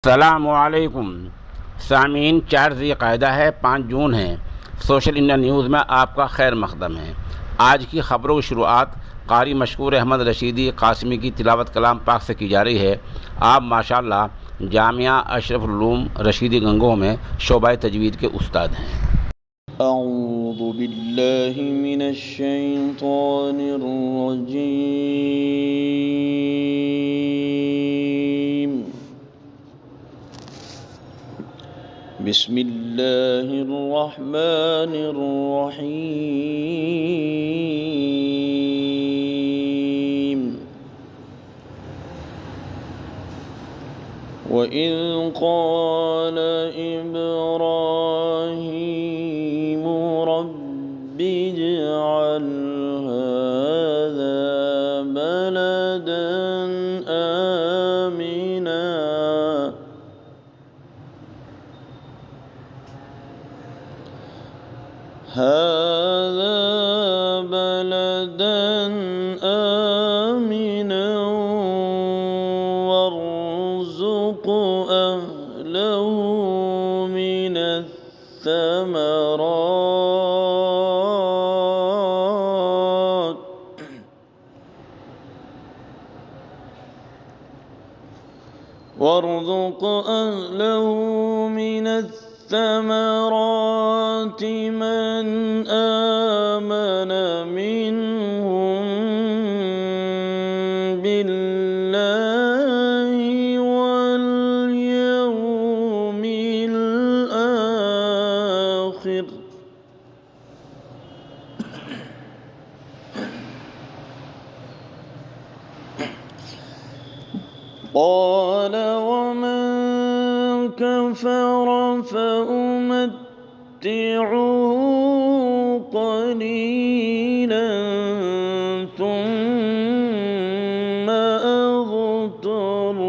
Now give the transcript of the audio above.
अस्सलामुअलैकुम सामीन। 4 ज़िलक़अदा है, 5 जून है। सोशल इंडिया न्यूज़ में आपका खैर मक़दम है। आज की ख़बरों की शुरुआत क़ारी मशकूर अहमद रशीदी क़ासिमी की तिलावत कलाम पाक से की जा रही है। आप माशाअल्लाह जामिया अशरफुल उलूम रशीदी गंगोह में शोबा तजवीद के उस्ताद हैं। अऊज़ु बिल्लाहि मिनश शैतानिर रजीम। बिस्मिल्लाहिर रहमानिर रहीम। वइज़ क़ाल इब्राहीम रब्बि इज्अल हाज़ा बलदन आमिना وارزق أهله من الثمرات من آمن منهم بالله واليوم الآخر قال ومن كفر فأمتعه قليلا ثم أضطره